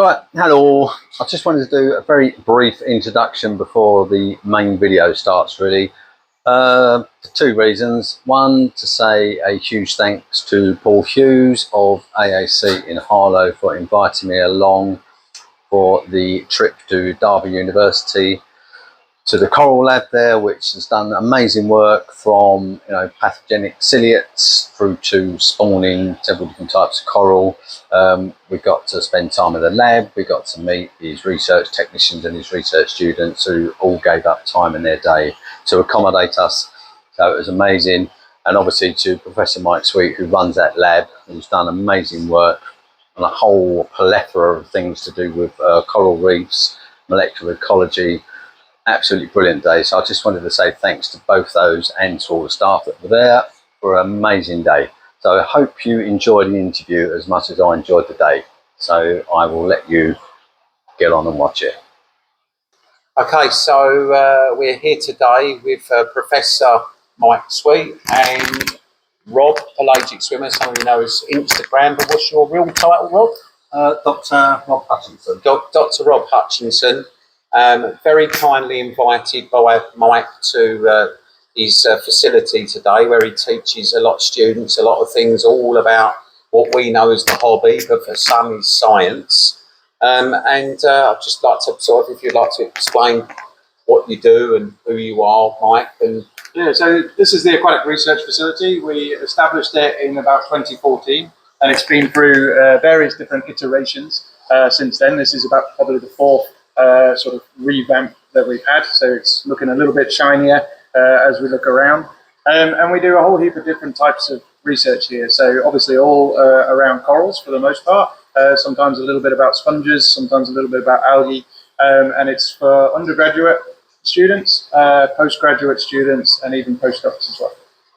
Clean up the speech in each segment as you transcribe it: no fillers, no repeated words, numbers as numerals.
Right, hello. I just wanted to do a very brief introduction before the main video starts, really. For two reasons. One, to say a huge thanks to Paul Hughes of AAC in Harlow for inviting me along for the trip to Derby University, to the coral lab there, which has done amazing work from pathogenic ciliates through to spawning several different types of coral. We got to spend time in the lab. We got to meet his research technicians and his research students who all gave up time in their day to accommodate us. So it was amazing. And obviously to Professor Mike Sweet, who runs that lab, who's done amazing work on a whole plethora of things to do with coral reefs, molecular ecology. Absolutely brilliant day. So I just wanted to say thanks to both those and to all the staff that were there for an amazing day. So I hope you enjoyed the interview as much as I enjoyed the day. So I will let you get on and watch it. Okay, so we're here today with Professor Mike Sweet and Rob, pelagic swimmer. Some of you know as Instagram, but what's your real title, Rob? Dr. Rob Hutchinson. Dr. Rob Hutchinson. Very kindly invited by Mike to his facility today, where he teaches a lot of students, a lot of things all about what we know as the hobby, but for some is science. I'd just like to if you'd like to explain what you do and who you are, Mike. And yeah, so this is the Aquatic Research Facility. We established it in about 2014, and it's been through various different iterations since then. This is about probably the fourth sort of revamp that we've had, so it's looking a little bit shinier as we look around, and we do a whole heap of different types of research here. So obviously all around corals for the most part, sometimes a little bit about sponges, sometimes a little bit about algae, and it's for undergraduate students, postgraduate students, and even postdocs as well.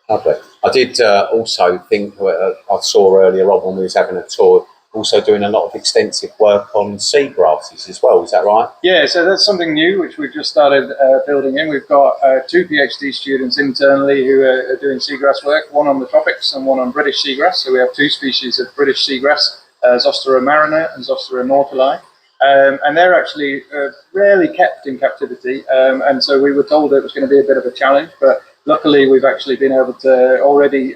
Lovely. I did also think I saw earlier on when we was having a tour, also doing a lot of extensive work on seagrasses as well. Is that right? Yeah, so that's something new which we've just started building in. We've got two PhD students internally who are doing seagrass work, one on the tropics and one on British seagrass. So we have two species of British seagrass, Zostera marina and Zostera nautili. And they're actually rarely kept in captivity. And so we were told it was going to be a bit of a challenge, but luckily we've actually been able to already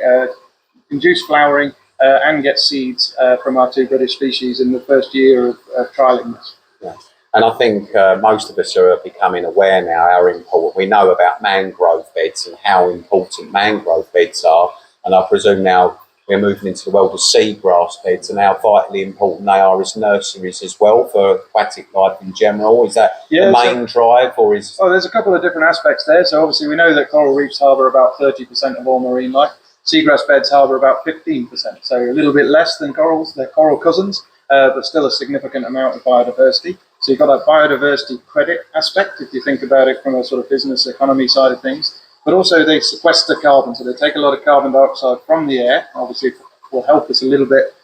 induce flowering and get seeds from our two British species in the first year of trialling this. Yeah. And I think most of us are becoming aware now how important we know about mangrove beds and how important mangrove beds are. And I presume now we're moving into the world of seagrass beds and how vitally important they are as nurseries as well for aquatic life in general. Is that the main drive, or is? Oh, there's a couple of different aspects there. So obviously we know that coral reefs harbour about 30% of all marine life. Seagrass beds harbour about 15%, so a little bit less than corals. They're coral cousins, but still a significant amount of biodiversity. So you've got that biodiversity credit aspect, if you think about it from a sort of business economy side of things. But also they sequester carbon, so they take a lot of carbon dioxide from the air. Obviously it will help us a little bit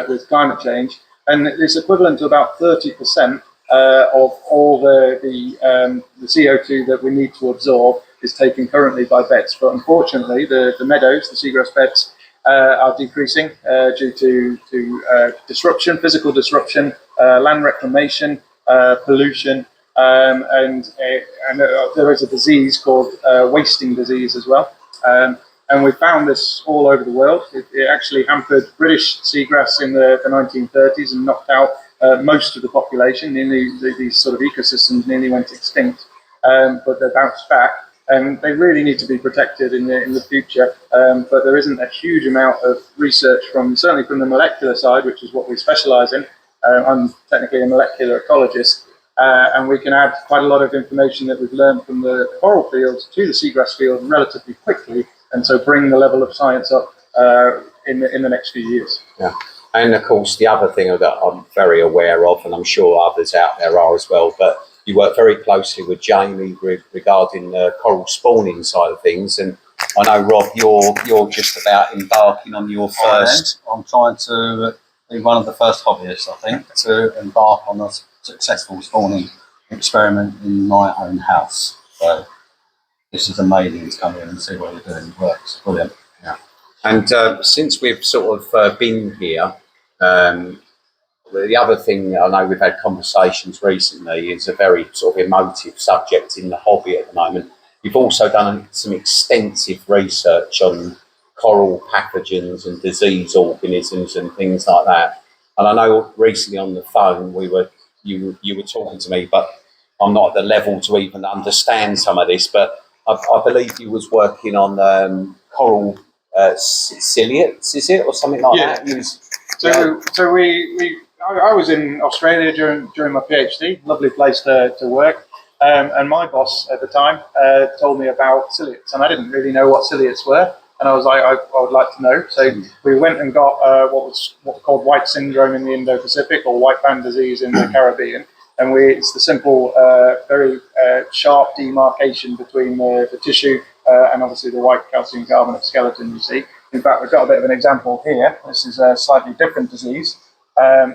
with climate change. And it's equivalent to about 30% of all the CO2 that we need to absorb is taken currently by beds. But unfortunately, the meadows, the seagrass beds, are decreasing due to disruption, physical disruption, land reclamation, pollution, and there is a disease called wasting disease as well. And we found this all over the world. It actually hampered British seagrass in the 1930s and knocked out most of the population. These sort of ecosystems nearly went extinct, but they bounced back. And they really need to be protected in the future, but there isn't a huge amount of research certainly from the molecular side, which is what we specialise in. I'm technically a molecular ecologist, and we can add quite a lot of information that we've learned from the coral fields to the seagrass field relatively quickly, and so bring the level of science up in the next few years. Yeah, and of course the other thing that I'm very aware of, and I'm sure others out there are as well, but you work very closely with Jamie regarding the coral spawning side of things, and I know, Rob, you're just about embarking on your first. I'm trying to be one of the first hobbyists, I think, to embark on a successful spawning experiment in my own house. So this is amazing to come in and see what you're doing. It works brilliant. Yeah. And since we've sort of been here, the other thing I know we've had conversations recently is a very sort of emotive subject in the hobby at the moment. You've also done some extensive research on coral pathogens and disease organisms and things like that. And I know recently on the phone you were talking to me, but I'm not at the level to even understand some of this. But I believe you was working on coral ciliates, is it, or something like that? I was in Australia during my PhD. Lovely place to work. And my boss at the time told me about ciliates, and I didn't really know what ciliates were. And I was like, I would like to know. So we went and got what was called white syndrome in the Indo-Pacific, or white band disease in the Caribbean. And it's the simple, very sharp demarcation between the tissue and obviously the white calcium carbonate skeleton, you see. In fact, we've got a bit of an example here. This is a slightly different disease.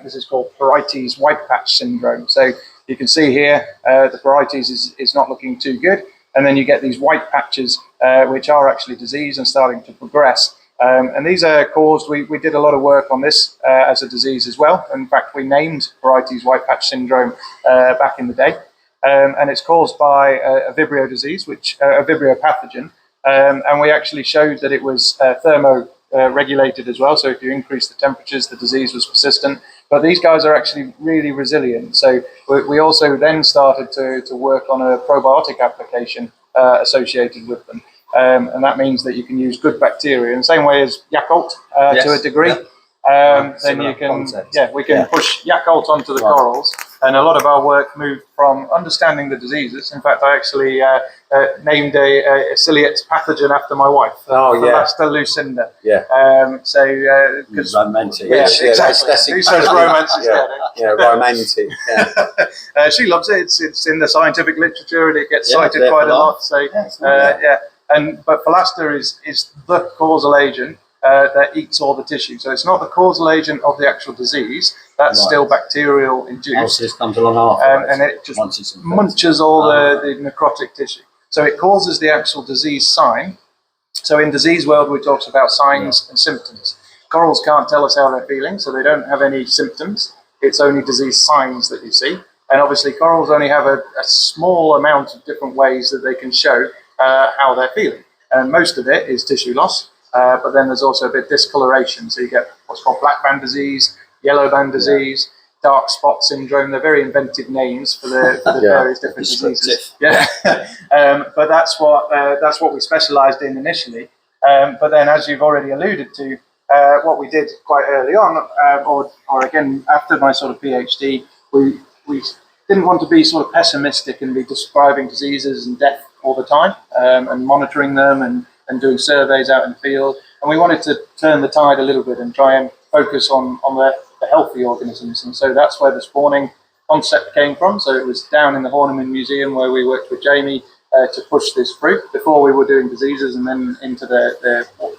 This is called Herpes white patch syndrome. So you can see here, the varieties is not looking too good. And then you get these white patches, which are actually disease and starting to progress. And these are caused, we did a lot of work on this as a disease as well. In fact, we named Herpes white patch syndrome back in the day. And it's caused by a Vibrio disease, a Vibrio pathogen. And we actually showed that it was thermo-regulated as well. So if you increase the temperatures, the disease was persistent. But these guys are actually really resilient. So we also then started to work on a probiotic application associated with them. And that means that you can use good bacteria in the same way as Yakult to a degree. Yep. Then you can, we can push Yakult onto the corals. And a lot of our work moved from understanding the diseases. In fact, I actually named a ciliate pathogen after my wife. Philaster lucinda. Because romantic. Exactly. Who says romance is dead? Romantic. Yeah. She loves it. It's in the scientific literature and it gets cited quite a lot. So but Philaster is the causal agent that eats all the tissue. So it's not the causal agent of the actual disease. That's still bacterial induced. This comes along afterwards. And it just munches all the necrotic tissue. So it causes the actual disease sign. So in disease world, we talk about signs and symptoms. Corals can't tell us how they're feeling, so they don't have any symptoms. It's only disease signs that you see. And obviously corals only have a small amount of different ways that they can show how they're feeling. And most of it is tissue loss, but then there's also a bit of discoloration. So you get what's called black band disease, yellow band disease, dark spot syndrome. They're very inventive names for the various different diseases. But that's what we specialised in initially. But then, as you've already alluded to, what we did quite early on, or again after my sort of PhD, we didn't want to be sort of pessimistic and be describing diseases and death all the time, and monitoring them and doing surveys out in the field. And we wanted to turn the tide a little bit and try and focus on the healthy organisms. And so that's where the spawning concept came from. So it was down in the Horniman Museum where we worked with Jamie to push this through before we were doing diseases, and then into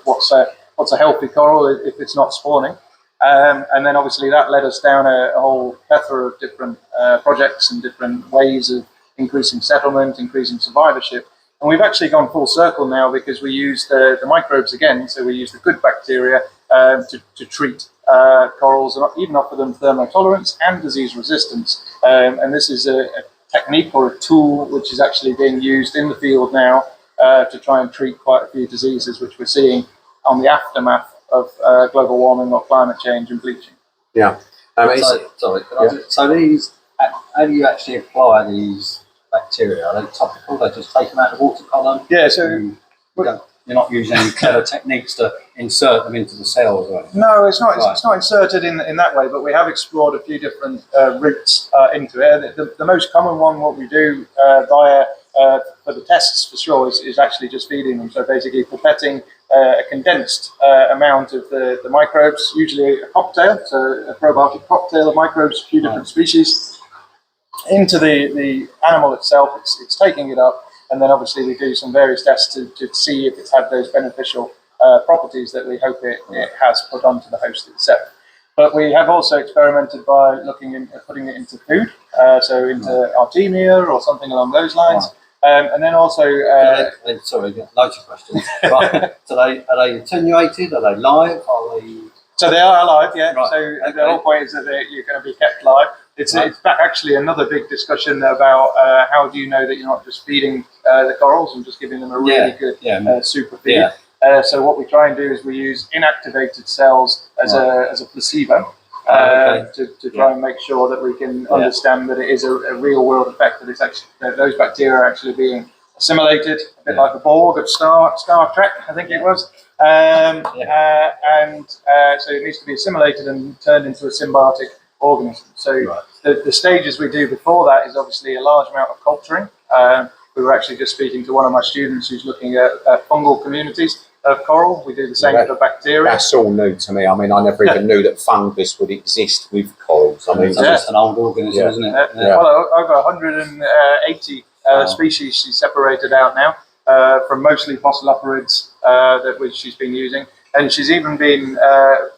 what's a healthy coral if it's not spawning. And then obviously that led us down a whole plethora of different projects and different ways of increasing settlement, increasing survivorship. And we've actually gone full circle now because we use the microbes again. So we use the good bacteria to treat corals and even offer them thermotolerance and disease resistance. And this is a technique or a tool which is actually being used in the field now to try and treat quite a few diseases which we're seeing on the aftermath of global warming or climate change and bleaching. Yeah. So these, how do you actually apply these bacteria? Are they topical? They just take them out of the water column? Yeah, so you're not using any clever techniques to insert them into the cells or anything? No, it's not. It's not inserted in that way, but we have explored a few different routes into it. The most common one, what we do for the tests for sure, is actually just feeding them. So basically pipetting a condensed amount of the microbes, usually a cocktail, so a probiotic cocktail of microbes, a few different species, into the animal itself. It's taking it up, and then obviously we do some various tests to see if it's had those beneficial properties that we hope it has put onto the host itself. But we have also experimented by looking at putting it into food, so into Artemia or something along those lines. And then also... sorry, loads of questions. But are they attenuated? Are they live? Are they So they are alive, yeah. Right. So Okay. the whole point is that you're going to be kept live. It's actually another big discussion about how do you know that you're not just feeding the corals and just giving them a really good super feed. So what we try and do is we use inactivated cells as a placebo to try and make sure that we can understand that it is a real world effect, that it's actually that those bacteria are actually being assimilated, a bit like the Borg of Star Trek, I think it was. So it needs to be assimilated and turned into a symbiotic organism. So the stages we do before that is obviously a large amount of culturing. We were actually just speaking to one of my students who's looking at fungal communities of coral. We do the same with the bacteria. That's all new to me. I mean, I never even knew that fungus would exist with corals. I mean, it's just an old organism, isn't it? Well, over 180 species she's separated out now, from mostly fossiloporids which she's been using. And she's even been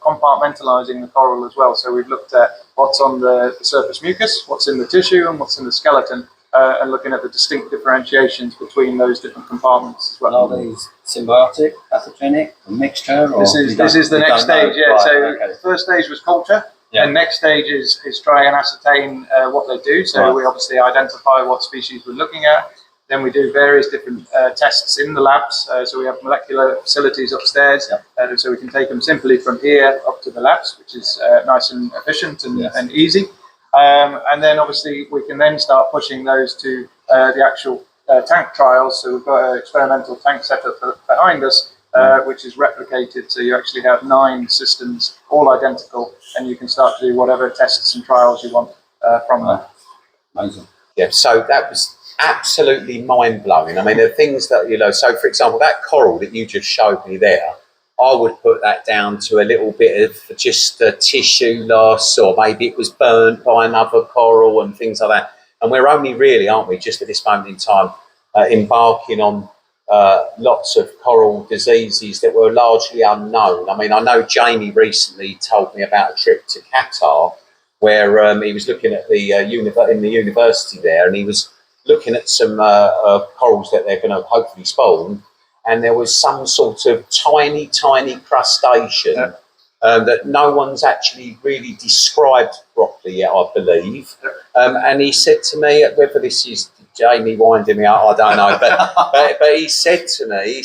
compartmentalizing the coral as well. So we've looked at what's on the surface mucus, what's in the tissue, and what's in the skeleton, and looking at the distinct differentiations between those different compartments as well. Are these symbiotic, pathogenic, a mixture? Or This is the next stage, the first stage was culture, and next stage is try and ascertain what they do. So we obviously identify what species we're looking at. Then we do various different tests in the labs. So we have molecular facilities upstairs, so we can take them simply from here up to the labs, which is nice and efficient and easy. And then obviously we can then start pushing those to the actual tank trials. So we've got an experimental tank setup behind us, which is replicated. So you actually have 9 systems, all identical, and you can start to do whatever tests and trials you want from that. Amazing. Yeah, so that was absolutely mind-blowing. I mean, the things that, so for example, that coral that you just showed me there, I would put that down to a little bit of just a tissue loss, or maybe it was burnt by another coral and things like that. And we're only really, aren't we, just at this moment in time, embarking on lots of coral diseases that were largely unknown. I mean, I know Jamie recently told me about a trip to Qatar where he was looking at in the university there, and he was looking at some corals that they're going to hopefully spawn, and there was some sort of tiny crustacean that no one's actually really described properly yet, I believe. And he said to me, whether this is Jamie winding me up, I don't know, but he said to me,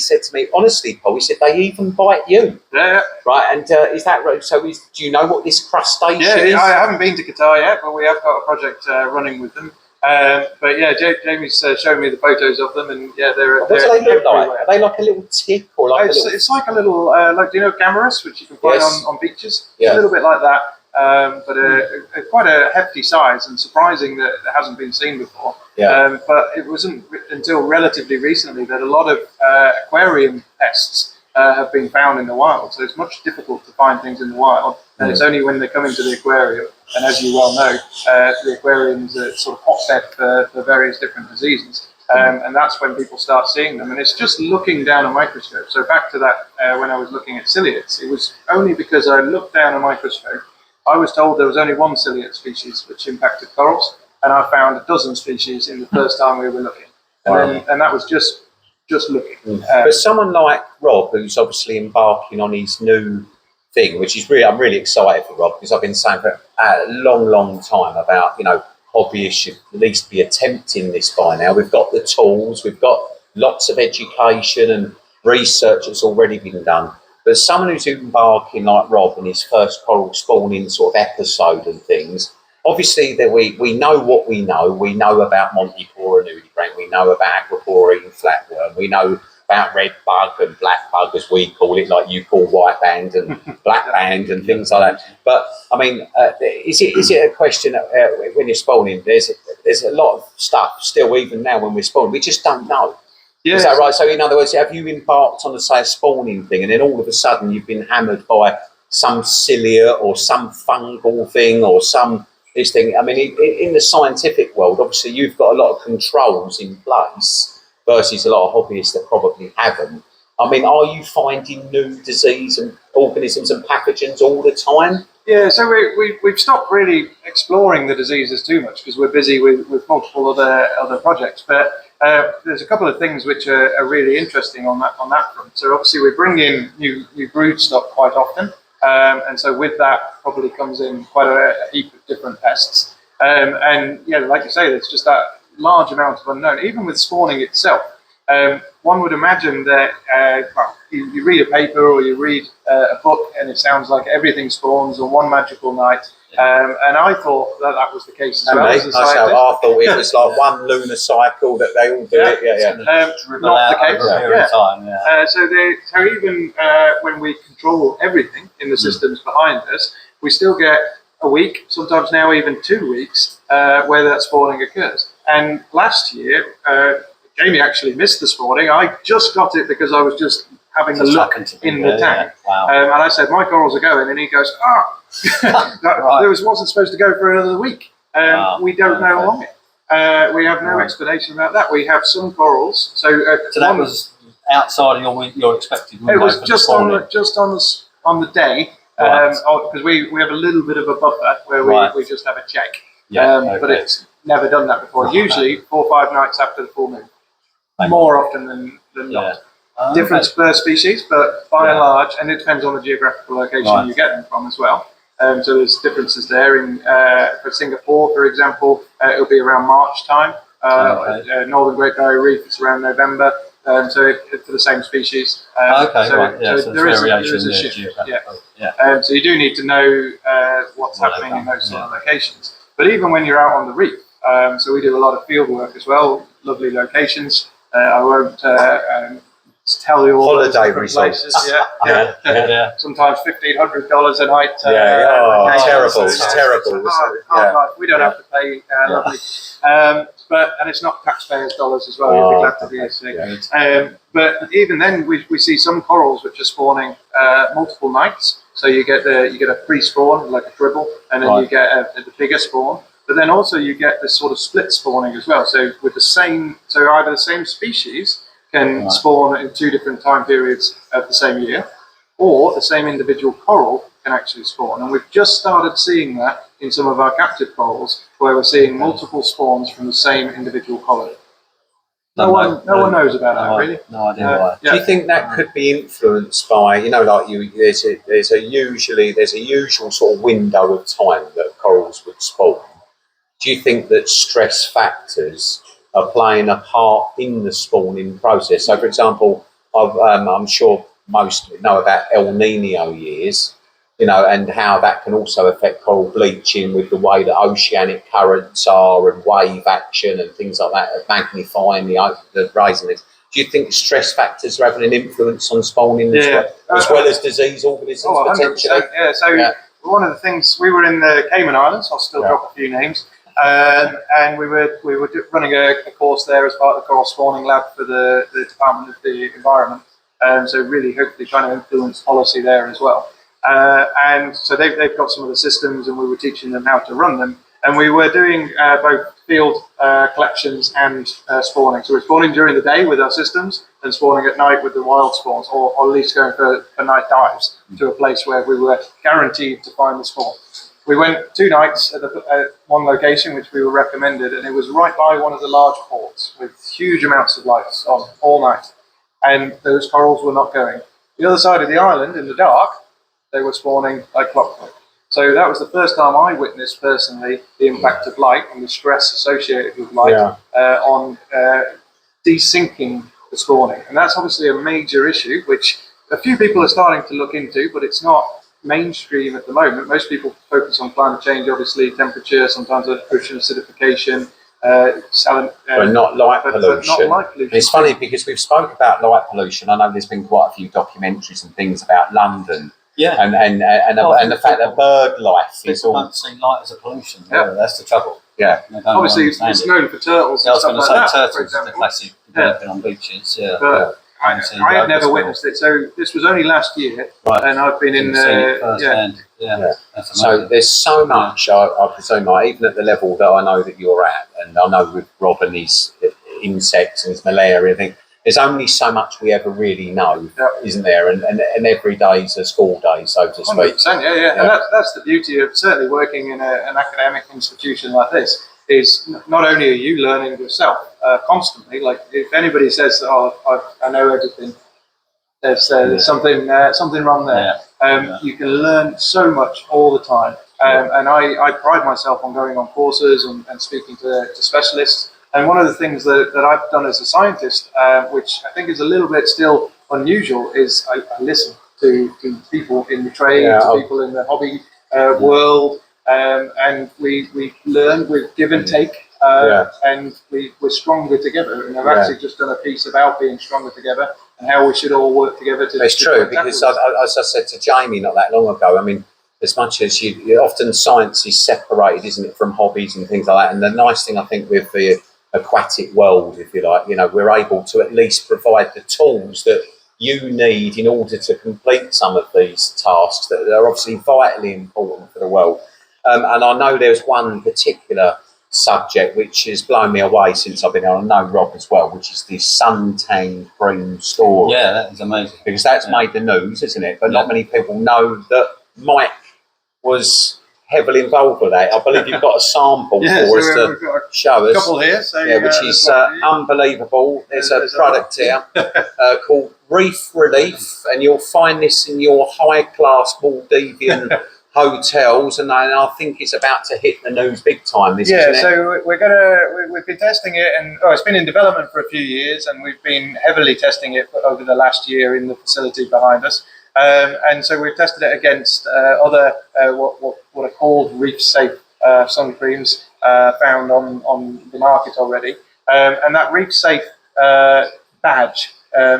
honestly, Paul, he said, they even bite you. Right, and is that right? So do you know what this crustacean is? I haven't been to Qatar yet, but we have got a project running with them. But yeah, Jamie's showing me the photos of them, and they're what do they look like? Are they like a little tick, or like it's like a little like, do you know Camarus, which you can find on beaches? Yeah. It's a little bit like that, but quite a hefty size, and surprising that it hasn't been seen before. But it wasn't until relatively recently that a lot of aquarium pests have been found in the wild. So it's much difficult to find things in the wild, and it's only when they come into the aquarium. And as you well know, the aquarium is a sort of hotbed for various different diseases. And that's when people start seeing them. And it's just looking down a microscope. So back to that, when I was looking at ciliates, it was only because I looked down a microscope, I was told there was only one ciliate species which impacted corals. And I found a dozen species in the first time we were looking. And that was just looking. But someone like Rob, who's obviously embarking on his new thing, which is I'm really excited for Rob, because I've been saying for a long time about, hobbyists should at least be attempting this by now. We've got the tools, we've got lots of education and research that's already been done. But someone who's embarking like Rob in his first coral spawning sort of episode and things, obviously that we know what we know. We know about Montipora nudibranch, we know about aquaporine flatworm, we know about red bug and black bug, as we call it, like you call white band and black band and things like that. But I mean, is it a question when you're spawning? There's a lot of stuff still, even now when we're spawning, we just don't know. Yes. Is that right? So in other words, have you embarked on, say, a spawning thing, and then all of a sudden you've been hammered by some cilia or some fungal thing or some this thing? I mean, in the scientific world, obviously you've got a lot of controls in place versus a lot of hobbyists that probably haven't. I mean, are you finding new disease and organisms and pathogens all the time? Yeah, so we've stopped really exploring the diseases too much because we're busy with multiple other projects. But there's a couple of things which are really interesting on that front. So obviously we bring in new brood stock quite often. And so with that probably comes in quite a heap of different pests. And yeah, like you say, there's just that large amount of unknown, even with spawning itself. One would imagine that, well, you read a paper or you read a book and it sounds like everything spawns on one magical night. And I thought that that was the case as well. As a That's how scientist. I thought it was like one lunar cycle that they all do it. Not the case. So Yeah. even when we control everything in the systems behind us, we still get a week, sometimes now even 2 weeks, where that spawning occurs. And last year, Jamie actually missed the spawning. I just got it because I was just having a look in the tank. Wow. And I said, my corals are going. And he goes, that wasn't supposed to go for another week. We don't know why. We have no explanation about that. We have some corals. So that was outside of your expected window. it was for just the spawning. on the day, because we have a little bit of a buffer where we just have a check. But it's never done that before. Usually 4 or 5 nights after the full moon. More often than not. Different species, but by and large, and it depends on the geographical location you get them from as well. So there's differences there. In for Singapore, for example, it'll be around March time. Northern Great Barrier Reef, it's around November. So for the same species. So there is a shift. So you do need to know what's happening in those sort of locations. But even when you're out on the reef, so we do a lot of field work as well, lovely locations. I won't tell you all Holiday the resorts. places. Sometimes $1,500 a night. Terrible. It's terrible. We don't have to pay. Lovely. And it's not taxpayers' dollars as well. You'll be glad to hear. But even then, we see some corals which are spawning multiple nights. So you get a pre-spawn like a dribble, and then you get the bigger spawn. But then also you get this sort of split spawning as well. So with either the same species can spawn in 2 different time periods of the same year, or the same individual coral can actually spawn. And we've just started seeing that in some of our captive corals, where we're seeing multiple spawns from the same individual colony. No one knows about that, really. No idea why. Do you think that could be influenced by, there's a usual sort of window of time that corals would spawn? Do you think that stress factors are playing a part in the spawning process? So, for example, I'm sure most know about El Nino years, and how that can also affect coral bleaching with the way that oceanic currents are and wave action and things like that, magnifying the raising this. Do you think stress factors are having an influence on spawning as well as disease organisms potentially? 100%. So one of the things, we were in the Cayman Islands, I'll still drop a few names, and we were running a course there as part of the coral spawning lab for the Department of the Environment. So really hopefully trying to influence policy there as well. And so they've got some of the systems, and we were teaching them how to run them. And we were doing both field collections and spawning. So we're spawning during the day with our systems and spawning at night with the wild spawns, or at least going for night dives to a place where we were guaranteed to find the spawn. We went 2 nights at one location, which we were recommended, and it was right by one of the large ports with huge amounts of lights on all night. And those corals were not going. The other side of the island, in the dark, they were spawning like clockwork. So that was the first time I witnessed personally the impact of light and the stress associated with light on desyncing the spawning. And that's obviously a major issue, which a few people are starting to look into, but it's not mainstream at the moment. Most people focus on climate change, obviously, temperature, sometimes ocean acidification, but not light pollution. It's funny because we've spoke about light pollution. I know there's been quite a few documentaries and things about London. And the fact that bird life is all. Don't see light as a pollution. That's the trouble. Obviously, it's known for turtles. I was going to say turtles, for example. the classic developing on beaches. But I had never witnessed it, so this was only last year, and I've been in firsthand. So there's so much, I presume, even at the level that I know that you're at, and I know with Rob and his insects and his malaria and everything, there's only so much we ever really know, isn't there? And every day's a school day, so to speak. 100%, And that's the beauty of certainly working in an academic institution like this, is not only are you learning yourself constantly, like if anybody says, I know everything, there's something wrong there. You can learn so much all the time. And I pride myself on going on courses and speaking to specialists. And one of the things that I've done as a scientist, which I think is a little bit still unusual, is I listen to people in the trade, to people in the hobby world, and we learn with give and take, and we're stronger together. And I've actually just done a piece about being stronger together and how we should all work together to. It's true, because as I said to Jamie not that long ago, I mean, as much as you often science is separated, isn't it, from hobbies and things like that. And the nice thing I think with the aquatic world, if you like, we're able to at least provide the tools that you need in order to complete some of these tasks that are obviously vitally important for the world. And I know there's one particular subject which has blown me away since I've been on. I know Rob as well, which is the sun-tanned green story. Yeah, that is amazing. Because that's made the news, isn't it? But not many people know that Mike was heavily involved with that. I believe you've got a sample for us to show us. A couple here, so which is unbelievable. There's a product here called Reef Relief, and you'll find this in your high-class Maldivian hotels, and I think it's about to hit the news big time. This, isn't it? So we've been testing it, and it's been in development for a few years, and we've been heavily testing it over the last year in the facility behind us. And so we've tested it against other what are called reef-safe sun creams found on the market already, and that reef-safe badge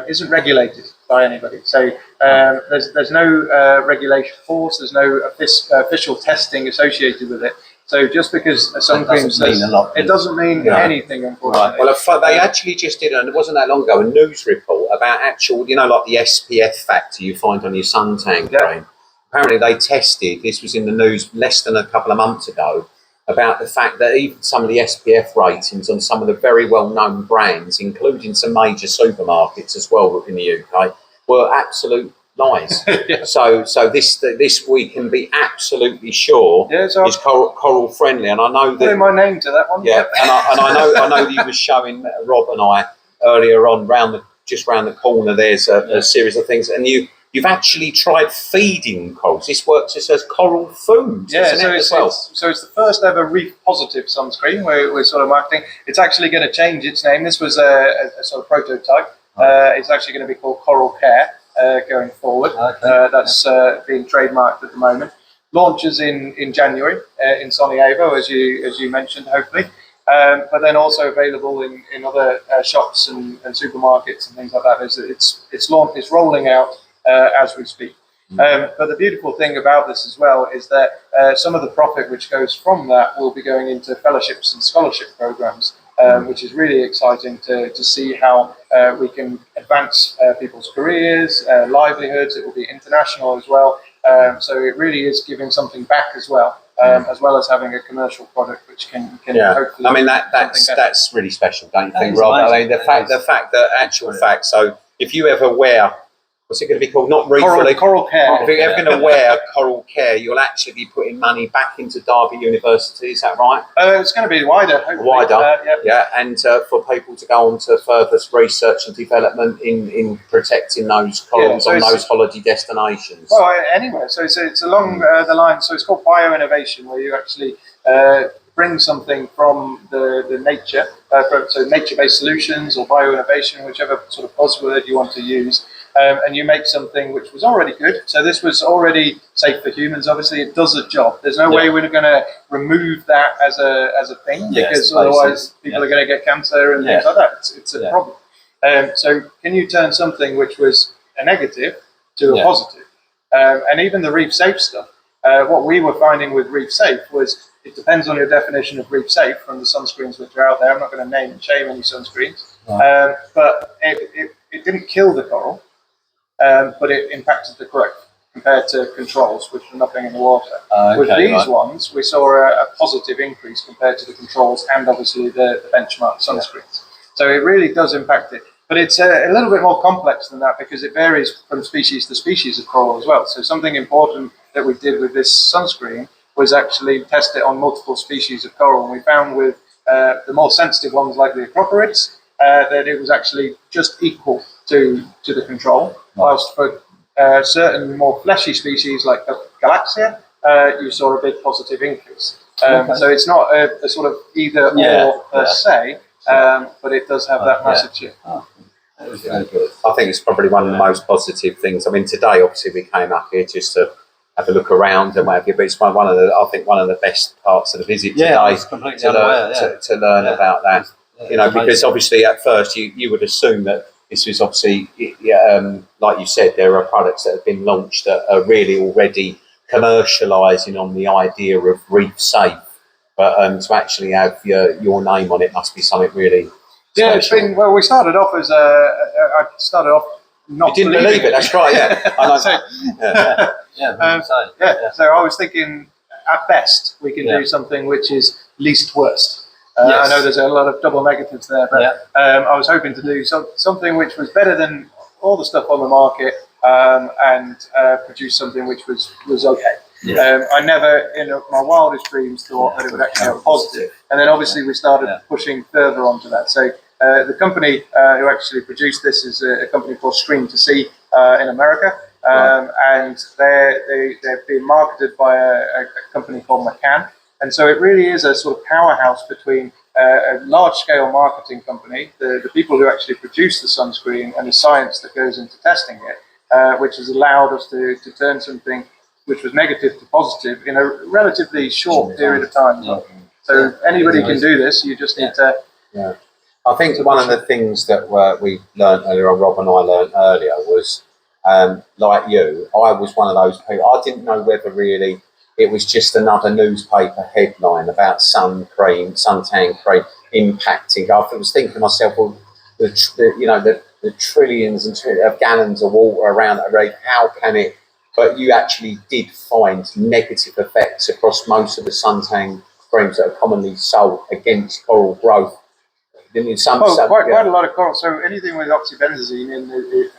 isn't regulated by anybody. So there's no regulation force, there's no official testing associated with it. So just because a sun cream says it doesn't mean anything, unfortunately. Well, they actually just did, and it wasn't that long ago, a news report about actual, like the SPF factor you find on your suntan cream. Apparently they tested, this was in the news less than a couple of months ago, about the fact that even some of the SPF ratings on some of the very well-known brands, including some major supermarkets as well in the UK, were absolute lies. So this we can be absolutely sure is coral friendly, and I know that putting my name to that one. Yeah, and I know that you were showing Rob and I earlier on just round the corner. There's a series of things, and you've actually tried feeding corals. This works just as coral food. So it's the first ever reef positive sunscreen we're sort of marketing. It's actually going to change its name. This was a sort of prototype. It's actually going to be called Coral Care going forward. That's being trademarked at the moment. Launches in January in Sonny Avo, as you mentioned, hopefully. But then also available in other shops and supermarkets and things like that. It's rolling out as we speak. But the beautiful thing about this as well is that some of the profit which goes from that will be going into fellowships and scholarship programs, which is really exciting to see how we can advance people's careers, livelihoods. It will be international as well. So it really is giving something back as well as having a commercial product which can hopefully. I mean that's really special, don't you think, Rob? I mean the fact that fact. So if you ever wear, what's it going to be called? Not Coral Care. If you're ever going to wear Coral Care, you'll actually be putting money back into Derby University. Is that right? It's going to be wider. Hopefully. And for people to go on to further research and development in protecting those corals on those holiday destinations. Well, anyway, so it's along the line. So it's called Bioinnovation, where you actually bring something from the nature, so nature-based solutions or bioinnovation, whichever sort of buzzword you want to use. And you make something which was already good. So this was already safe for humans. Obviously, it does a job. There's no way we're going to remove that as a thing, because otherwise people are going to get cancer and things like that. It's a problem. So can you turn something which was a negative to a positive? And even the reef safe stuff. What we were finding with reef safe was it depends on your definition of reef safe from the sunscreens which are out there. I'm not going to name and shame any sunscreens, but it didn't kill the coral. But it impacted the growth compared to controls, which were nothing in the water. With these ones, we saw a positive increase compared to the controls and obviously the benchmark sunscreens. So it really does impact it. But it's a little bit more complex than that, because it varies from species to species of coral as well. So something important that we did with this sunscreen was actually test it on multiple species of coral. And we found with the more sensitive ones like the acroporids, that it was actually just equal to the control, whilst for certain more fleshy species like Galaxia, you saw a big positive increase. So it's not a sort of either or per se, but it does have that massive shift. Oh, Yeah. I think it's probably one of the most positive things. I mean, today obviously we came up here just to have a look around and what have you, but it's one of the, I think, one of the best parts of the visit today to learn about that. You know, because obviously at first you would assume that this was obviously, like you said, there are products that have been launched that are really already commercialising on the idea of reef-safe, but to actually have your name on it must be something really Yeah, it's been, well, we started off as I started off not you didn't believe it, that's right, yeah. I know. So I was thinking, at best, we can do something which is least worst. I know there's a lot of double negatives there, but I was hoping to do something which was better than all the stuff on the market, and produce something which was okay. I never, in my wildest dreams, thought that it would actually have a positive. And then obviously we started pushing further onto that. So the company who actually produced this is a company called Stream to Sea in America. And they're being marketed by a company called McCann. And so it really is a sort of powerhouse between a large-scale marketing company, the people who actually produce the sunscreen, and the science that goes into testing it, which has allowed us to turn something which was negative to positive in a relatively short period of time. So anybody can do this, you just need to... Yeah. I think one of the things that we learned earlier on, Rob and I learned earlier, was like you, I was one of those people, I didn't know whether really it was just another newspaper headline about suntan cream impacting. I was thinking to myself, well, the trillions and trillions of gallons of water around that reef, how can it? But you actually did find negative effects across most of the suntan creams that are commonly sold against coral growth. Quite a lot of coral. So anything with oxybenzene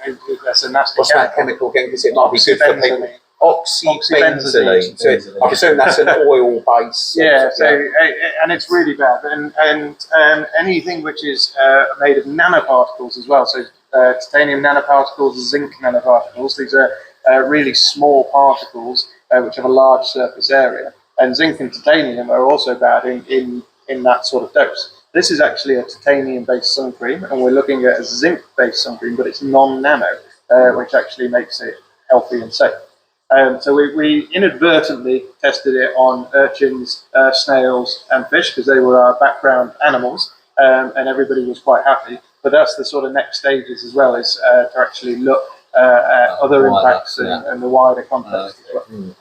that's a nasty What's that chemical again? Because it might be good for people. Oxybenzene. So I assume that's an oil base. And it's really bad. And anything which is made of nanoparticles as well. So titanium nanoparticles, zinc nanoparticles. These are really small particles which have a large surface area. And zinc and titanium are also bad in that sort of dose. This is actually a titanium-based sun cream, and we're looking at a zinc-based sun cream, but it's non-nano, which actually makes it healthy and safe. So we inadvertently tested it on urchins, snails, and fish, because they were our background animals, and everybody was quite happy. But that's the sort of next stages as well, is to actually look at other impacts and the wider context as well.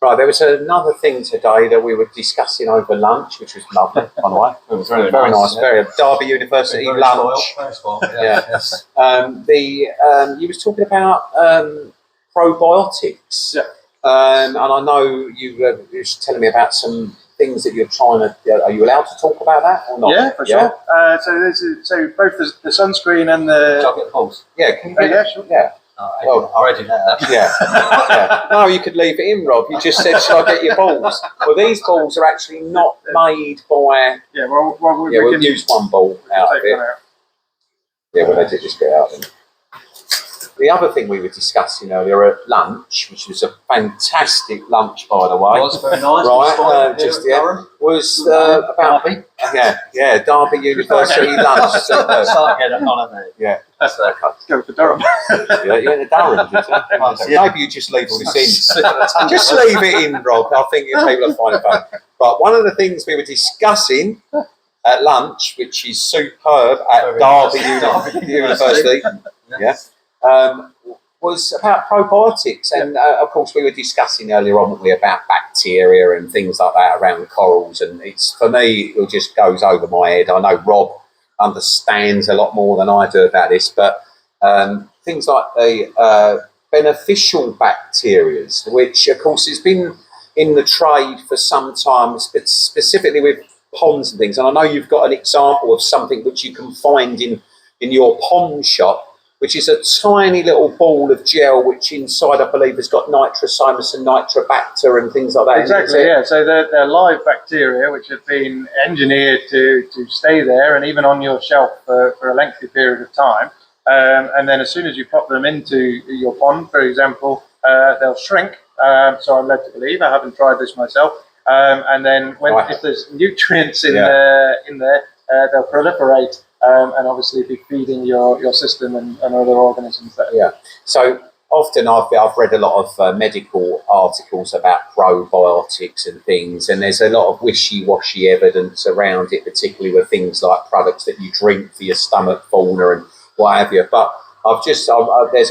Right, there was another thing today that we were discussing over lunch, which was lovely, by the way. It was very nice, very Derby University lunch. You was talking about probiotics, and I know you were telling me about some things that you're trying to. Are you allowed to talk about that or not? Yeah, for sure. So both the sunscreen and the. Shall I get the pulse? Yeah, can you? Yeah, sure. Yeah. I already know that. Yeah. No, you could leave it in, Rob. You just said, "Shall I get your balls?" Well, these balls are actually not made by. Yeah. Well, we'll use one ball out of it. Yeah, we'll edit this bit out then. The other thing we were discussing earlier at lunch, which was a fantastic lunch, by the way. It was very nice. Right, was about Derby. Derby University lunch. Start again on it. Yeah. Let's go for Durham. You're in Durham, maybe you just leave all this in. Just leave it in, Rob. I think people will find it fun. But one of the things we were discussing at lunch, which is superb at Derby University, was about probiotics. And of course, we were discussing earlier on about bacteria and things like that around corals. And it's, for me, it just goes over my head. I know Rob understands a lot more than I do about this, but things like the beneficial bacterias, which of course has been in the trade for some time, specifically with ponds and things. And I know you've got an example of something which you can find in your pond shop, which is a tiny little ball of gel, which inside, I believe, has got nitrosomus and nitrobacter and things like that. Exactly, yeah. So they're live bacteria, which have been engineered to stay there and even on your shelf for a lengthy period of time. And then as soon as you pop them into your pond, for example, they'll shrink. So I'm led to believe. I haven't tried this myself. And then if there's nutrients in there, they'll proliferate and obviously be feeding your system and other organisms there. Yeah. So often I've read a lot of medical articles about probiotics and things, and there's a lot of wishy-washy evidence around it, particularly with things like products that you drink for your stomach fauna and what have you. But there's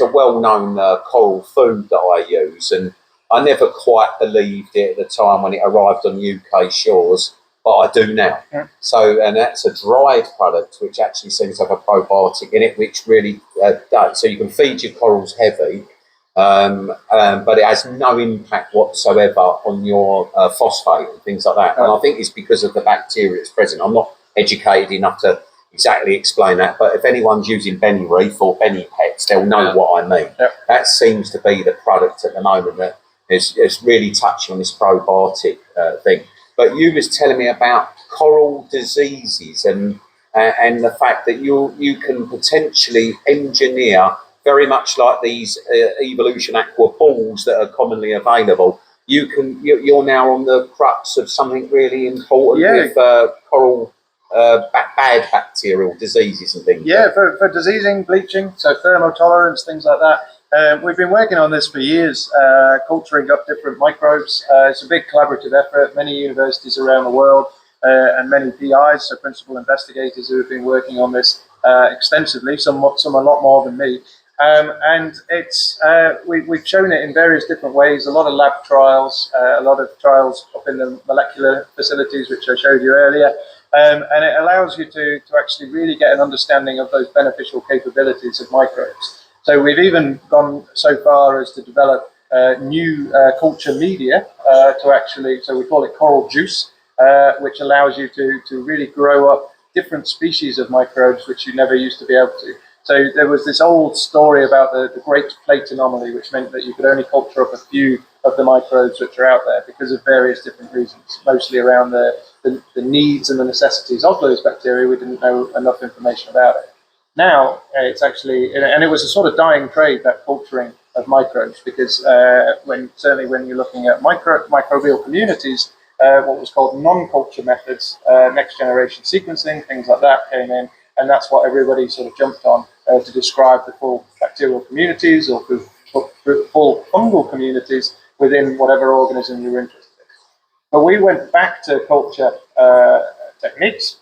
a well-known coral food that I use, and I never quite believed it at the time when it arrived on UK shores, but I do now. Yeah. So, and that's a dried product, which actually seems to have a probiotic in it, which really does. So you can feed your corals heavy, but it has no impact whatsoever on your phosphate and things like that. And I think it's because of the bacteria that's present. I'm not educated enough to exactly explain that, but if anyone's using Benny Reef or Benny Pets, they'll know what I mean. That seems to be the product at the moment that is really touching on this probiotic thing. But you was telling me about coral diseases and the fact that you can potentially engineer, very much like these Evolution Aqua balls that are commonly available. You're now on the crux of something really important with coral bad bacterial diseases and things. Yeah, for diseasing, bleaching, so thermotolerance, things like that. We've been working on this for years, culturing up different microbes. It's a big collaborative effort. Many universities around the world and many PIs, so principal investigators, who have been working on this extensively, some a lot more than me. And we've shown it in various different ways, a lot of lab trials, a lot of trials up in the molecular facilities, which I showed you earlier. And it allows you to actually really get an understanding of those beneficial capabilities of microbes. So we've even gone so far as to develop new culture media to actually, so we call it coral juice, which allows you to really grow up different species of microbes which you never used to be able to. So there was this old story about the Great Plate Anomaly, which meant that you could only culture up a few of the microbes which are out there because of various different reasons, mostly around the needs and the necessities of those bacteria. We didn't know enough information about it. Now it's actually, and it was a sort of dying trade, that culturing of microbes, because certainly when you're looking at microbial communities, what was called non-culture methods, next generation sequencing, things like that came in, and that's what everybody sort of jumped on to describe the full bacterial communities or full fungal communities within whatever organism you're interested in. But we went back to culture techniques,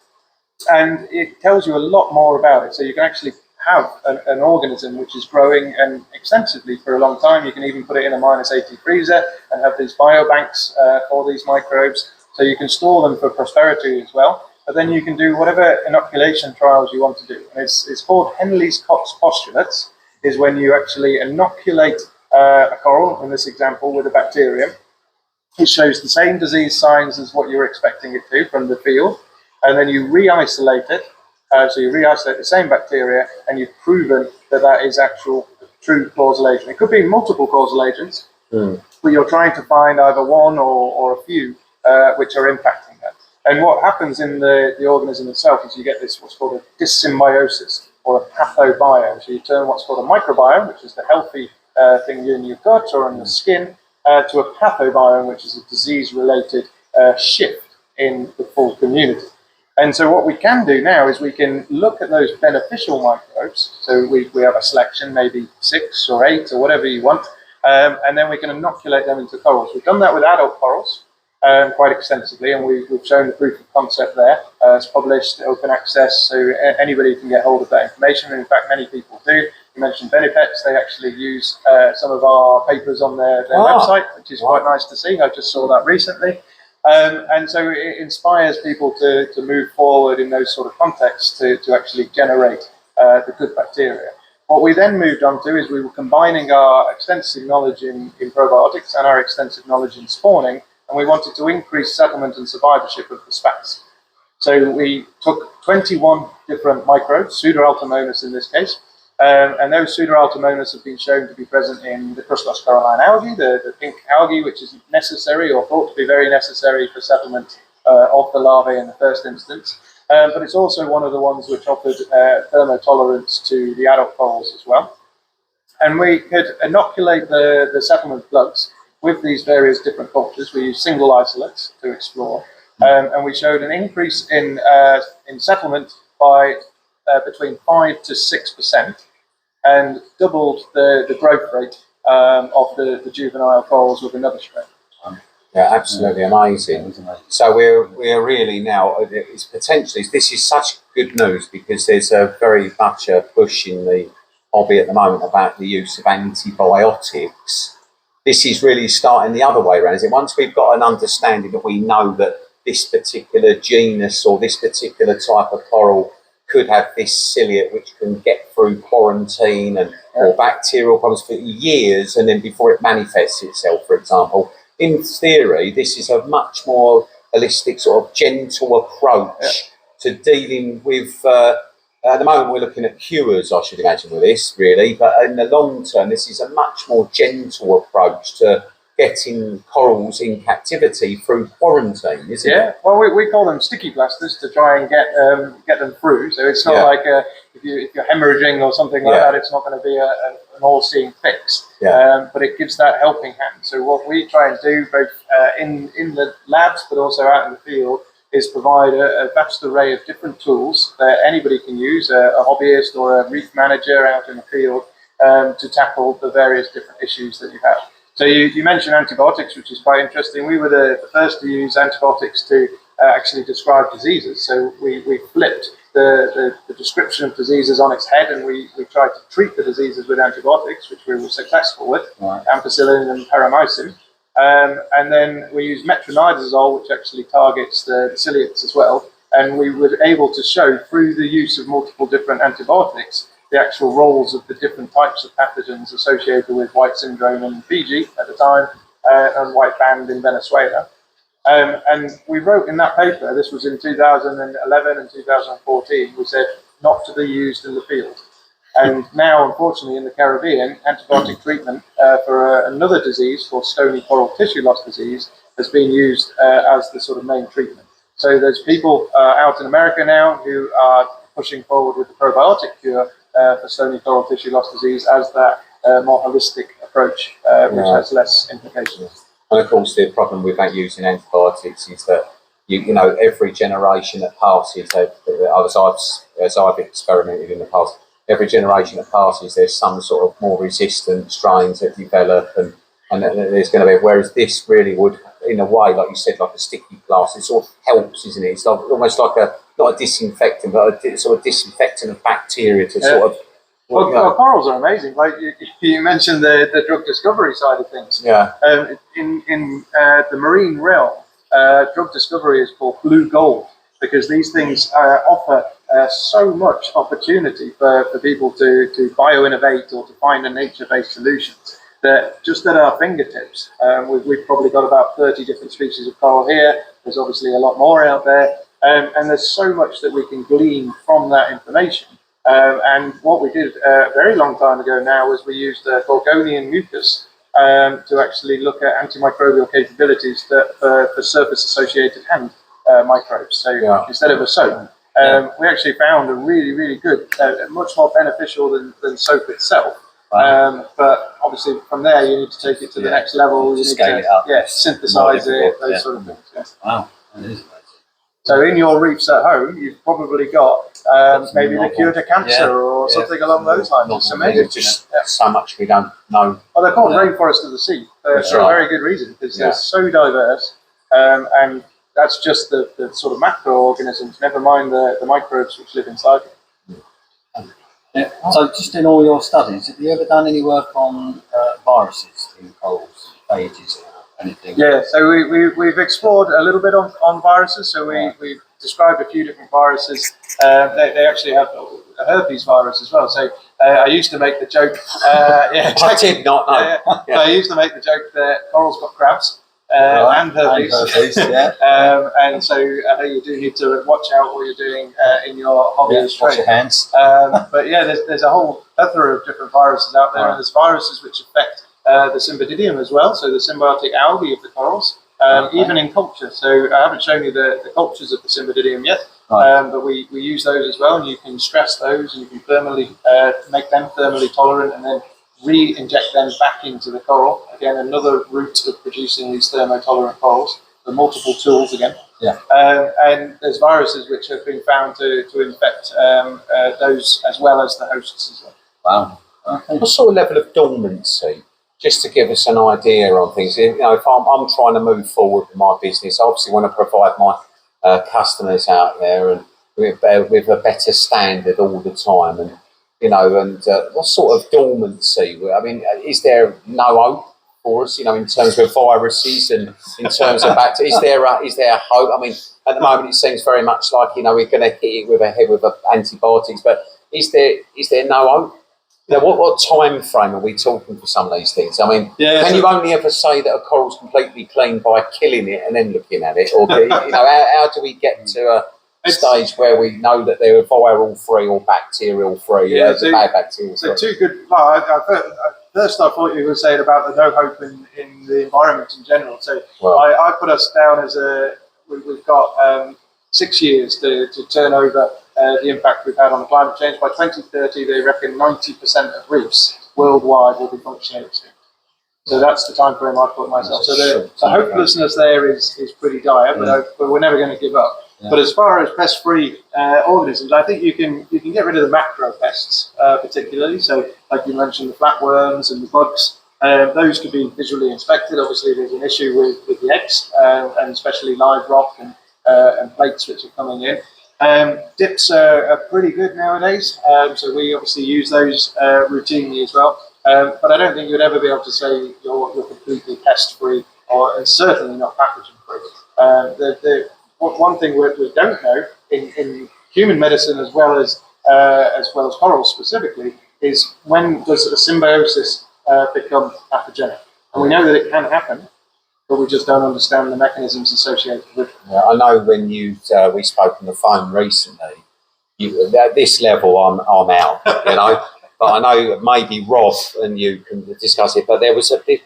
and it tells you a lot more about it. So you can actually have an organism which is growing and extensively for a long time. You can even put it in a -80 freezer and have these biobanks for these microbes. So you can store them for prosperity as well. But then you can do whatever inoculation trials you want to do. And it's called Henley's-Cox postulates, is when you actually inoculate a coral, in this example, with a bacterium. It shows the same disease signs as what you're expecting it to from the field, and then you re-isolate it. So you re-isolate the same bacteria, and you've proven that that is actual true causal agent. It could be multiple causal agents, but you're trying to find either one or a few which are impacting that. And what happens in the organism itself is you get this what's called a dyssymbiosis or a pathobiome. So you turn what's called a microbiome, which is the healthy thing in your gut or on your skin, to a pathobiome, which is a disease-related shift in the full community. And so what we can do now is we can look at those beneficial microbes. So we have a selection, maybe 6 or 8 or whatever you want, and then we can inoculate them into corals. We've done that with adult corals quite extensively, and we've shown the proof of concept there. It's published, open access, so anybody can get hold of that information. And in fact, many people do. You mentioned Benipets, they actually use some of our papers on their website, which is quite nice to see. I just saw that recently. And so it inspires people to move forward in those sort of contexts to actually generate the good bacteria. What we then moved on to is we were combining our extensive knowledge in probiotics and our extensive knowledge in spawning, and we wanted to increase settlement and survivorship of the spats. So we took 21 different microbes, Pseudoaltemonas in this case, and those Pseudoaltemonas have been shown to be present in the crustacea coralline algae, the pink algae, which is necessary or thought to be very necessary for settlement of the larvae in the first instance. but it's also one of the ones which offered thermotolerance to the adult corals as well. And we could inoculate the settlement plugs with these various different cultures. We used single isolates to explore, and we showed an increase in settlement by between 5 to 6%, and doubled the growth rate of the juvenile corals with another strain. Yeah, absolutely amazing. So we're really now, it's potentially, this is such good news because there's a very much a push in the hobby at the moment about the use of antibiotics. This is really starting the other way around, is it? Once we've got an understanding that we know that this particular genus or this particular type of coral could have this ciliate which can get through quarantine and or bacterial problems for years, and then before it manifests itself, for example. In theory, this is a much more holistic, sort of gentle approach to dealing with. At the moment, we're looking at cures, I should imagine, with this, really. But in the long term, this is a much more gentle approach to getting corals in captivity through quarantine, isn't it? Yeah, well, we call them sticky plasters to try and get them through. So it's not like if you're hemorrhaging or something like that, it's not going to be an all-seeing fix. But it gives that helping hand. So what we try and do, both in the labs but also out in the field, is provide a vast array of different tools that anybody can use, a hobbyist or a reef manager out in the field, to tackle the various different issues that you have. So you mentioned antibiotics, which is quite interesting. We were the first to use antibiotics to actually describe diseases. So we flipped the description of diseases on its head, and we tried to treat the diseases with antibiotics, which we were successful with, ampicillin and paramycin. And then we used metronidazole, which actually targets the ciliates as well. And we were able to show through the use of multiple different antibiotics the actual roles of the different types of pathogens associated with white syndrome in Fiji at the time, and white band in Venezuela. And we wrote in that paper, this was in 2011 and 2014, we said not to be used in the field. And now, unfortunately, in the Caribbean, antibiotic treatment for another disease called stony coral tissue loss disease has been used as the sort of main treatment. So there's people out in America now who are pushing forward with the probiotic cure for stony coral tissue loss disease as that more holistic approach, which has less implications. And of course, the problem with using antibiotics is that you know every generation that passes, as I've experimented in the past, every generation that passes, there's some sort of more resistant strains that develop, and there's going to be. Whereas this really would, in a way, like you said, like a sticky plaster, it sort of helps, isn't it? It's like, almost like not a disinfectant, but a sort of disinfectant of bacteria to sort of. Well, corals are amazing. Like you mentioned the drug discovery side of things. Yeah. In the marine realm, drug discovery is called blue gold, because these things offer so much opportunity for people to bio-innovate or to find a nature-based solutions that just at our fingertips. We've probably got about 30 different species of coral here. There's obviously a lot more out there. And there's so much that we can glean from that information. And what we did a very long time ago now was we used Gorgonian mucus to actually look at antimicrobial capabilities for surface-associated hand microbes. So instead of a soap, we actually found a really, really good, much more beneficial than soap itself. But obviously from there you need to take it to the next level. You need scale it up. Synthesize it, those sort of things. Yeah. Wow, that is amazing. So in your reefs at home, you've probably got maybe the cure to cancer or something along those lines. It's amazing. There's just so much we don't know. Well, they're called rainforest of the sea for a very good reason, because they're so diverse, and that's just the sort of macroorganisms, never mind the microbes which live inside them. Yeah. So just in all your studies, have you ever done any work on viruses in corals, phages or anything? Yeah, so we've explored a little bit on viruses. So we've described a few different viruses. They actually have a herpes virus as well. So I used to make the joke. I did not know. So I used to make the joke that corals got crabs. And herpes. And so I know you do need to watch out what you're doing in your hobby. Wash your hands. But yeah, there's a whole plethora of different viruses out there, and there's viruses which affect the Symbididium as well, so the symbiotic algae of the corals. even in culture. So I haven't shown you the cultures of the Cymbidium yet, but we use those as well, and you can stress those, and you can thermally make them thermally tolerant, and then re-inject them back into the coral. Again, another route of producing these thermotolerant corals. So multiple tools again. Yeah. And there's viruses which have been found to infect those as well as the hosts as well. Wow. Okay. What sort of level of dormancy, just to give us an idea on things? You know, if I'm trying to move forward with my business, I obviously want to provide my customers out there and with a better standard all the time, and you know, and what sort of dormancy? I mean, is there no hope for us? You know, in terms of viruses and in terms of bacteria, is there hope? I mean, at the moment it seems very much like, you know, we're going to hit it with antibiotics, but is there no hope? You know, what time frame are we talking for some of these things? I mean, can you only ever say that a coral's completely clean by killing it and then looking at it? Or, you know, how do we get to a stage where we know that they're viral free or bacterial free, bad bacterial free? So two good. Well, first I thought you were saying about the no hope in the environment in general. So I put us down as we've got 6 years to turn over the impact we've had on climate change. By 2030, they reckon 90% of reefs worldwide will be functionally extinct. So that's the time frame I put myself. So the hopelessness there is pretty dire, but we're never going to give up. Yeah. But as far as pest-free organisms, I think you can get rid of the macro pests particularly. So like you mentioned, the flatworms and the bugs. Those could be visually inspected. Obviously, there's an issue with the eggs, and especially live rock and plates which are coming in. Dips are pretty good nowadays, so we obviously use those routinely as well. But I don't think you'd ever be able to say you're completely pest-free, and certainly not pathogen-free. One thing we don't know in human medicine as well as corals specifically is when does a symbiosis become pathogenic? And we know that it can happen, but we just don't understand the mechanisms associated with it. Yeah, I know when we spoke on the phone recently, at this level I'm out, you know. But I know maybe Rob and you can discuss it. But there was a bit,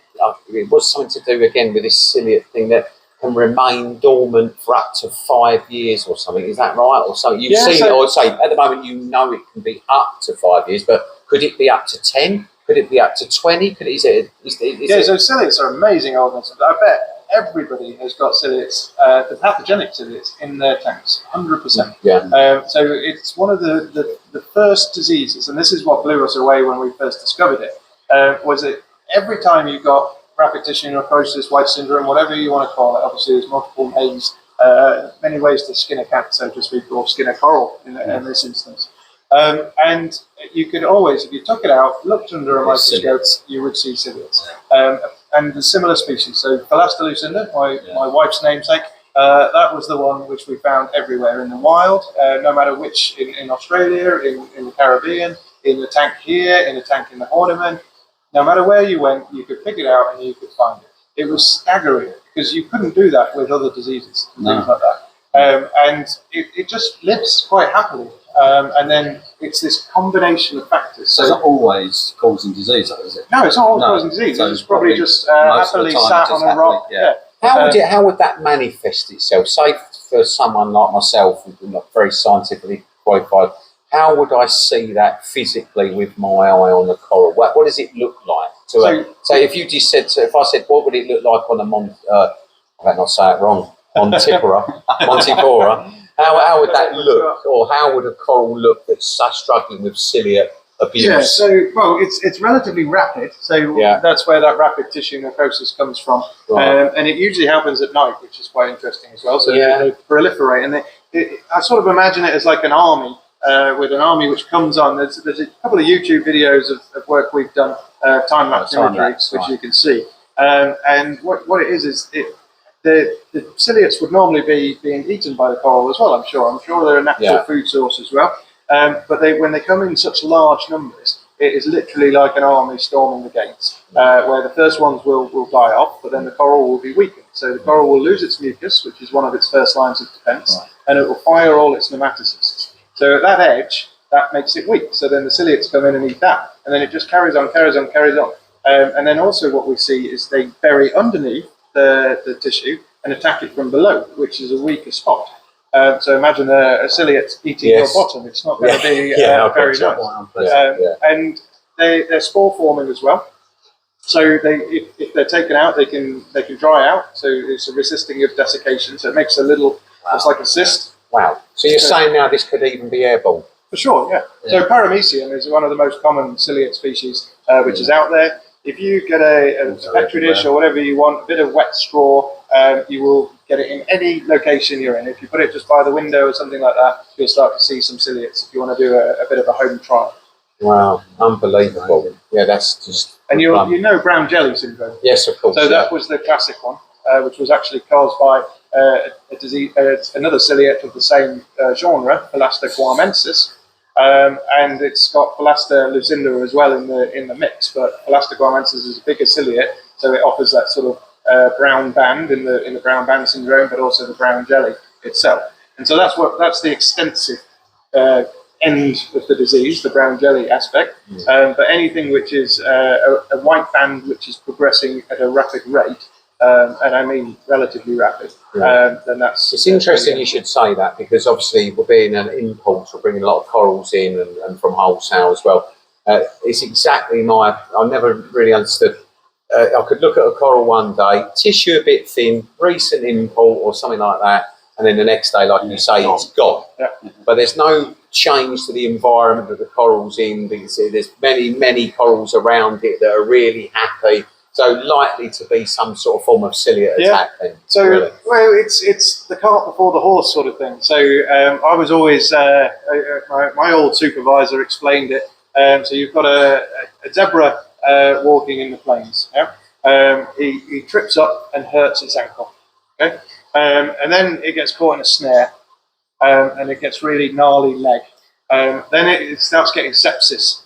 it was something to do again with this ciliate thing that can remain dormant for up to 5 years or something. Is that right? Or something? You've seen it, or say at the moment you know it can be up to 5 years, but could it be up to 10? Could it be up to 20? So ciliates are amazing organisms. I bet everybody has got ciliates, the pathogenic ciliates, in their tanks, 100%. Yeah. So it's one of the first diseases, and this is what blew us away when we first discovered it, was that every time you got rapid tissue necrosis, white syndrome, whatever you want to call it, obviously there's multiple names, many ways to skin a cat, so to speak, or skin a coral in this instance. And you could always, if you took it out, looked under a microscope, you would see ciliates. And the similar species, so Philaster lucinda, my wife's namesake, that was the one which we found everywhere in the wild, no matter which, in Australia, in the Caribbean, in the tank here, in a tank in the Horniman. No matter where you went, you could pick it out and you could find it. It was staggering because you couldn't do that with other diseases and things like that. And it just lives quite happily. And then it's this combination of factors. So it's not always causing disease, though, is it? No, it's not always causing disease. So it's probably just happily sat on a rock. How would that manifest itself? Say for someone like myself, who's not very scientifically qualified, how would I see that physically with my eye on the coral? What does it look like? So if you just said, if I said, what would it look like on a I better not say it wrong, Montifora, how would that look, or how would a coral look that's struggling with ciliate abuse? Yeah, so it's relatively rapid, so that's where that rapid tissue necrosis comes from, and it usually happens at night, which is quite interesting as well. So they proliferate, and I sort of imagine it as like an army. With an army which comes on, there's a couple of YouTube videos of work we've done, time-lapse imagery, which you can see. And what it is the ciliates would normally be being eaten by the coral as well, I'm sure. I'm sure they're a natural food source as well. But when they come in such large numbers, it is literally like an army storming the gates, where the first ones will die off, but then the coral will be weakened. So the coral will lose its mucus, which is one of its first lines of defense, and it will fire all its nematocysts. So at that edge, that makes it weak. So then the ciliates come in and eat that. And then it just carries on. And then also what we see is they bury underneath the tissue and attack it from below, which is a weaker spot. So imagine a ciliate eating your bottom. It's not going to be very nice. And they're spore forming as well. So if they're taken out, they can dry out. So it's a resisting of desiccation. So it makes a little, it's like a cyst. Wow. So you're saying now this could even be airborne? For sure, yeah. So paramecium is one of the most common ciliate species which is out there. If you get a petri dish or whatever you want, a bit of wet straw, you will get it in any location you're in. If you put it just by the window or something like that, you'll start to see some ciliates if you want to do a bit of a home trial. Wow, unbelievable. Yeah, that's just... And you know brown jelly syndrome? Yes, of course. So that was the classic one, which was actually caused by a disease, another ciliate of the same genre, Philaster guamensis. And it's got Philaster lucinda as well in the mix, but Philaster guamensis is a bigger ciliate, so it offers that sort of brown band in the brown band syndrome, but also the brown jelly itself. And so that's the extensive end of the disease, the brown jelly aspect. But anything which is a white band which is progressing at a rapid rate, and I mean relatively rapid, then that's... It's interesting you should say that, because obviously we're being an import, we're bringing a lot of corals in and from wholesale as well. It's exactly I never really understood. I could look at a coral one day, tissue a bit thin, recent import or something like that, and then the next day, like you say, it's gone. But there's no change to the environment that the coral's in. There's many corals around it that are really happy. So likely to be some sort of form of ciliate attack then. So, really. Well, it's the cart before the horse sort of thing. So I was always, my old supervisor explained it. So you've got a zebra walking in the plains. Yeah? He trips up and hurts its ankle. Okay? And then it gets caught in a snare, and it gets really gnarly leg. Then it starts getting sepsis.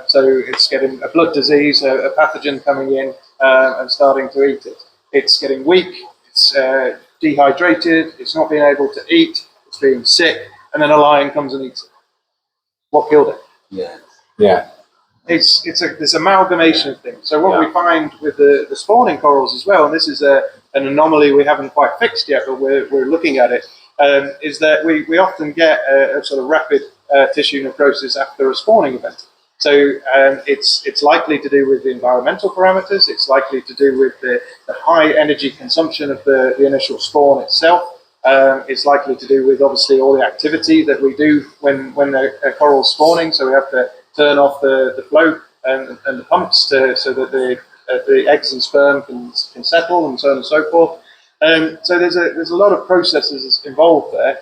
So it's getting a blood disease, a pathogen coming in and starting to eat it. It's getting weak, it's dehydrated, it's not being able to eat, it's being sick, and then a lion comes and eats it. What killed it? Yeah. It's this amalgamation of things. So what we find with the spawning corals as well, and this is an anomaly we haven't quite fixed yet, but we're looking at it, is that we often get a sort of rapid tissue necrosis after a spawning event. So it's likely to do with the environmental parameters, it's likely to do with the high energy consumption of the initial spawn itself, it's likely to do with obviously all the activity that we do when a coral's spawning, so we have to turn off the flow and the pumps so that the eggs and sperm can settle and so on and so forth. So there's a lot of processes involved there,